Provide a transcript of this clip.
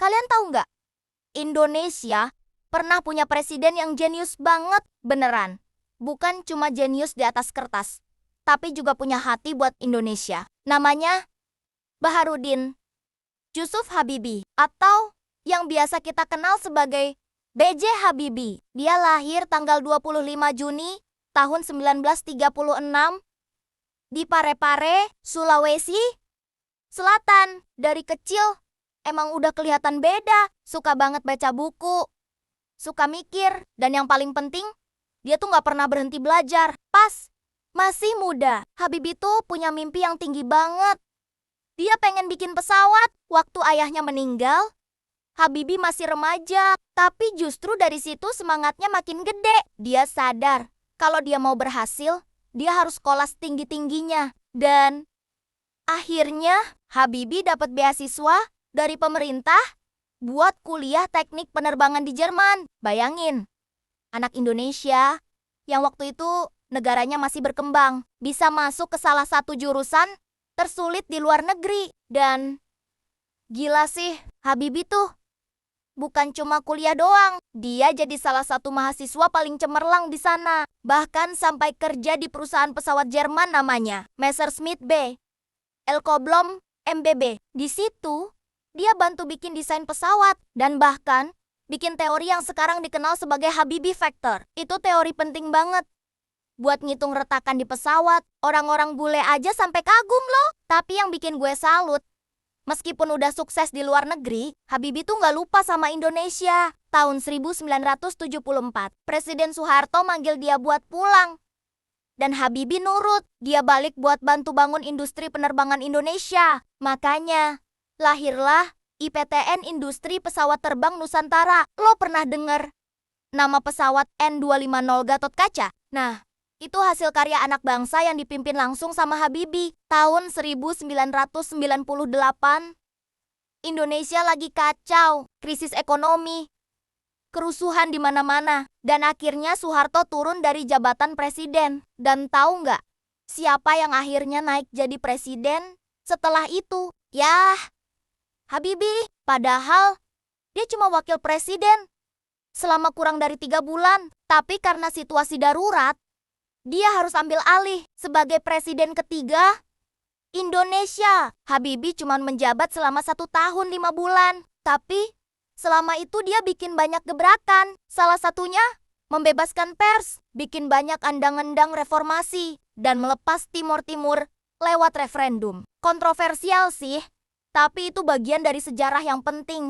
Kalian tahu nggak? Indonesia pernah punya presiden yang jenius banget, beneran. Bukan cuma jenius di atas kertas, tapi juga punya hati buat Indonesia. Namanya Baharudin Yusuf Habibie, atau yang biasa kita kenal sebagai B.J. Habibie. Dia lahir tanggal 25 Juni tahun 1936 di Parepare, Sulawesi Selatan. Dari kecil emang udah kelihatan beda, suka banget baca buku, suka mikir, dan yang paling penting, dia tuh gak pernah berhenti belajar. Pas masih muda, Habibie tuh punya mimpi yang tinggi banget. Dia pengen bikin pesawat. Waktu ayahnya meninggal, Habibie masih remaja, tapi justru dari situ semangatnya makin gede. Dia sadar kalau dia mau berhasil, dia harus sekolah setinggi-tingginya. Dan akhirnya Habibie dapat beasiswa dari pemerintah buat kuliah teknik penerbangan di Jerman. Bayangin, anak Indonesia yang waktu itu negaranya masih berkembang bisa masuk ke salah satu jurusan tersulit di luar negeri. Dan gila sih, Habibie tuh bukan cuma kuliah doang, dia jadi salah satu mahasiswa paling cemerlang di sana. Bahkan sampai kerja di perusahaan pesawat Jerman namanya Messerschmitt B. Elkoblom MBB. Di situ, dia bantu bikin desain pesawat dan bahkan bikin teori yang sekarang dikenal sebagai Habibie Factor. Itu teori penting banget buat ngitung retakan di pesawat. Orang-orang bule aja sampai kagum loh. Tapi yang bikin gue salut, meskipun udah sukses di luar negeri, Habibie tuh gak lupa sama Indonesia. Tahun 1974, Presiden Soeharto manggil dia buat pulang. Dan Habibie nurut, dia balik buat bantu bangun industri penerbangan Indonesia. Makanya, lahirlah IPTN Industri Pesawat Terbang Nusantara. Lo pernah denger nama pesawat N250 Gatotkaca? Nah, itu hasil karya anak bangsa yang dipimpin langsung sama Habibie. Tahun 1998, Indonesia lagi kacau, krisis ekonomi, kerusuhan di mana-mana. Dan akhirnya Soeharto turun dari jabatan presiden. Dan tahu nggak siapa yang akhirnya naik jadi presiden setelah itu? Yah, Habibie. Padahal dia cuma wakil presiden selama kurang dari 3 bulan. Tapi karena situasi darurat, dia harus ambil alih sebagai presiden ketiga Indonesia. Habibie cuma menjabat selama 1 tahun 5 bulan. Tapi selama itu dia bikin banyak gebrakan. Salah satunya membebaskan pers, bikin banyak undang-undang reformasi, dan melepas Timor Timur lewat referendum. Kontroversial sih, tapi itu bagian dari sejarah yang penting.